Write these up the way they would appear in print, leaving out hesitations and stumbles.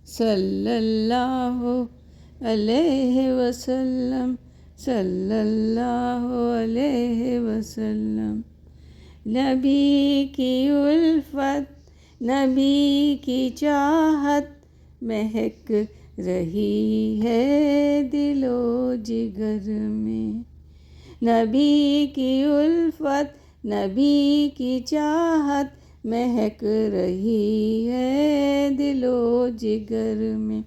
صلی اللہ علیہ وسلم، صلی اللہ علیہ وسلم۔ نبی کی الفت، نبی کی چاہت مہک رہی ہے دل و جگر میں۔ نبی کی الفت، نبی کی چاہت مہک رہی ہے دل و جگر میں۔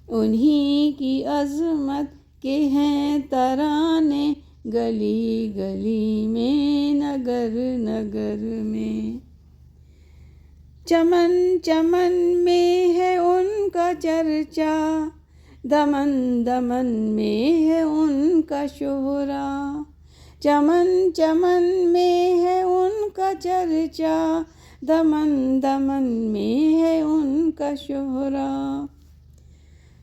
انہی کی عظمت کے ہیں ترانے گلی گلی میں، نگر نگر میں۔ چمن چمن میں ہے ان کا چرچا، دمن دمن میں ہے ان کا شہرا۔ چمن چمن میں ہے ان کا چرچا، دمن دمن میں ہے ان کا شہرا۔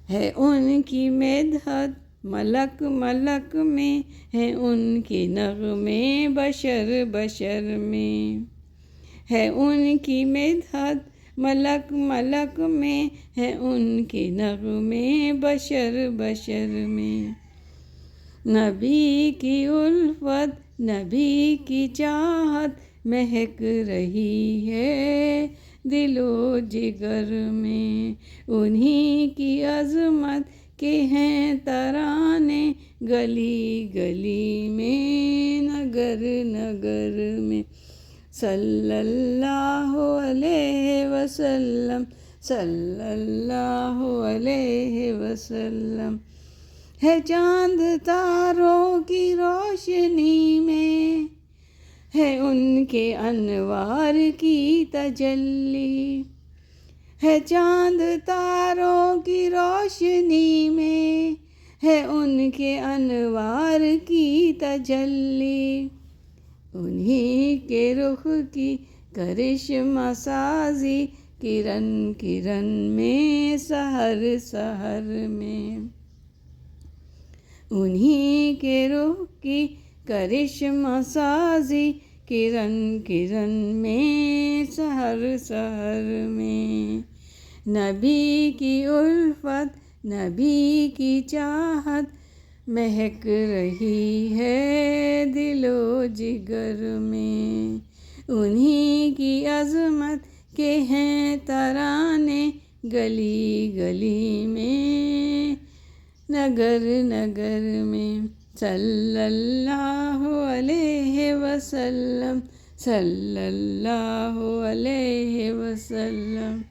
ہے ان کی مدحت ملک ملک میں، ہے ان کے نغمے بشر بشر میں۔ ہے ان کی مدحت ملک ملک میں، ہے ان کے نغمے بشر بشر میں۔ نبی کی الفت، نبی کی چاہت مہک رہی ہے دل و جگر میں۔ انہی کی عظمت کے ہیں ترانے گلی گلی میں، نگر نگر میں۔ صلی اللہ علیہ وسلم، صلی اللہ علیہ وسلم۔ ہے چاند تاروں کی روشنی میں، ہے ان کے انوار کی تجلی۔ ہے چاند تاروں کی روشنی میں، ہے ان کے انوار کی تجلی۔ انہی کے رخ کی کرشمہ سازی کرن کرن میں، سحر سحر میں۔ انہی کے رخ کی کرشمہ سازی کرن کرن میں، سحر سحر میں۔ نبی کی الفت، نبی کی چاہت مہک رہی ہے دل و جگر میں۔ انہی کی عظمت کے ہیں ترانے گلی گلی میں، نگر نگر میں۔ صلی اللہ علیہ وسلم، صلی اللہ علیہ وسلم۔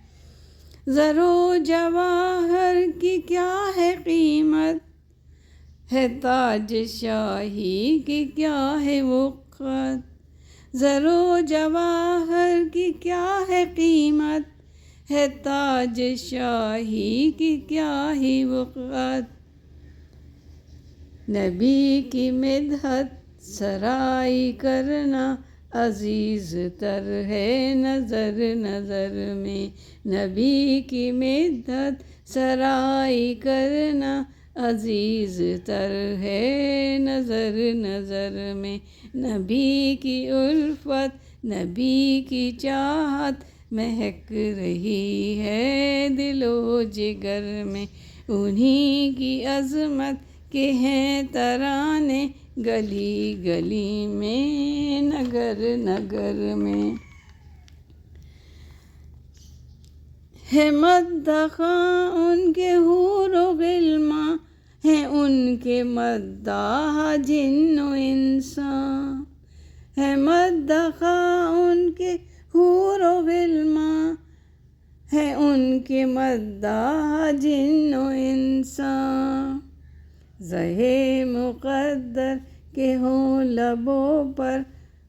زر و جواہر کی کیا ہے قیمت، ہے تاج شاہی کی کیا ہے وقت۔ زر و جواہر کی کیا ہے قیمت، ہے تاج شاہی کی کیا ہی وقت۔ نبی کی مدحت سرائی کرنا عزیز تر ہے نظر نظر میں۔ نبی کی مدحت سرائی کرنا عزیز تر ہے نظر نظر میں۔ نبی کی الفت، نبی کی چاہت مہک رہی ہے دل و جگر میں۔ انہی کی عظمت کے ہیں ترانے گلی گلی میں، نگر نگر میں۔ ہے مداح ان کے حور و غلمان، ہیں ان کے مداح جن و انسان۔ ہے مداح ان کے حور و غلمان، ہیں ان کے مداح جن و انسان۔ زہے مقدر کے ہوں لبوں پر،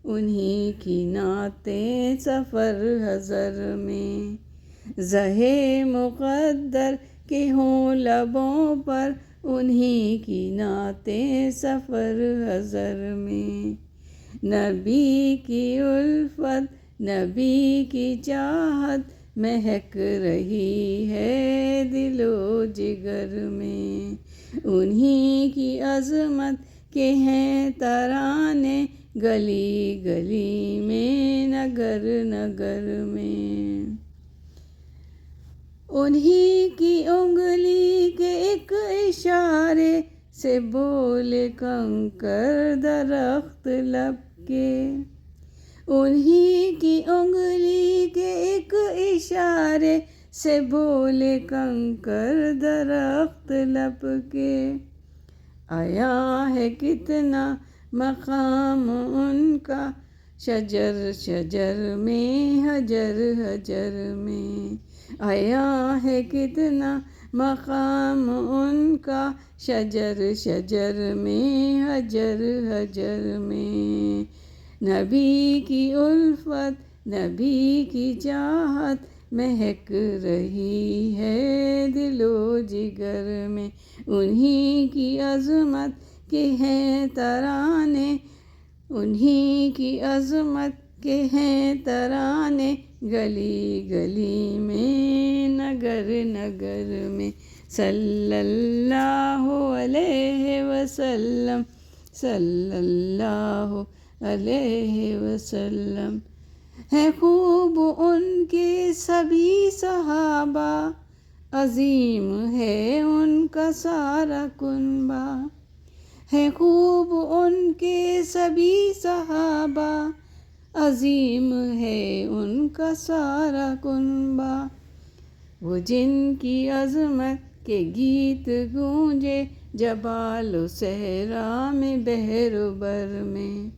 انہی کی نعتیں سفر حضر میں۔ زہے مقدر کے ہوں لبوں پر، انہی کی نعتیں سفر حضر میں۔ نبی کی الفت، نبی کی چاہت مہک رہی ہے دل و جگر میں۔ انہی کی عظمت کے ہیں ترانے گلی گلی میں، نگر نگر میں۔ انہی کی انگلی کے ایک اشارے سے بولے کنکر درخت لب کے، انہی کی انگلی کے ایک اشارے سے بولے کنکر درخت لب کے۔ آیا ہے کتنا مقام ان کا شجر شجر میں، حجر حجر میں، آیا ہے کتنا مقام ان کا شجر شجر میں، حجر حجر میں۔ نبی کی الفت، نبی کی چاہت مہک رہی ہے دل و جگر میں، انہی کی عظمت کے ہیں ترانے، انہی کی عظمت کے ہیں ترانے، گلی گلی میں، نگر نگر میں۔ صلی اللہ علیہ وسلم، صلی اللہ علیہ وسلم۔ ہے خوب ان کے سبھی صحابہ، عظیم ہے ان کا سارا کنبہ، ہے خوب ان کے سبھی صحابہ، عظیم ہے ان کا سارا کنبہ۔ وہ جن کی عظمت کے گیت گونجے جبال و صحرا میں، بحر و بر میں،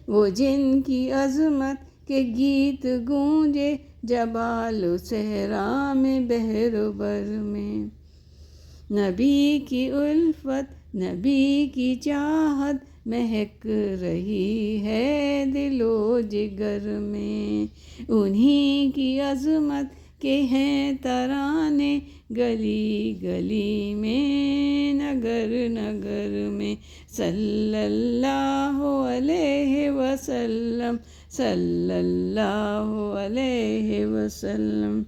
وہ جن کی عظمت کے گیت گونجے جبال و صحرا میں، بحر و بر میں۔ نبی کی الفت، نبی کی چاہت مہک رہی ہے دل و جگر میں، انہی کی عظمت کے ہیں ترانے، گلی گلی میں، نگر نگر میں۔ صلی اللہ علیہ وسلم، صلی اللہ علیہ وسلم۔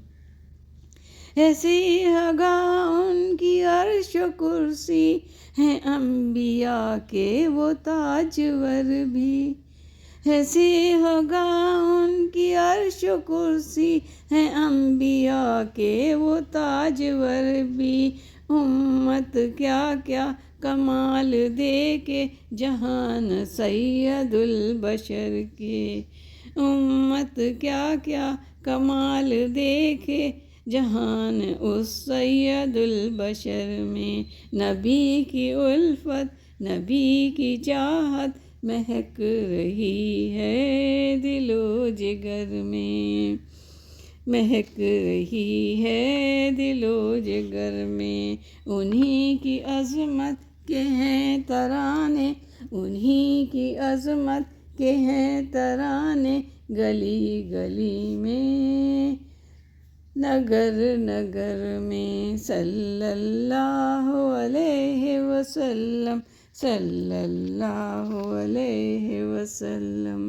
ایسی جگہ ان کی عرش و کرسی، ہیں انبیاء کے وہ تاجور بھی، ایسی جگہ ان کی عرش و کرسی، ہیں انبیاء کے وہ تاجور بھی۔ امت کیا کیا کمال دیکھے جہان سید البشر کے، امت کیا کیا کمال دیکھے جہان اس سید البشر میں۔ نبی کی الفت، نبی کی چاہت مہک رہی ہے دل و جگر میں، مہک رہی ہے دل و جگر میں۔ انہی کی عظمت کے ہیں ترانے، انہی کی عظمت کے ہیں ترانے، گلی گلی میں، نگر نگر میں۔ صلی اللہ علیہ وسلم، صلی اللہ علیہ وسلم۔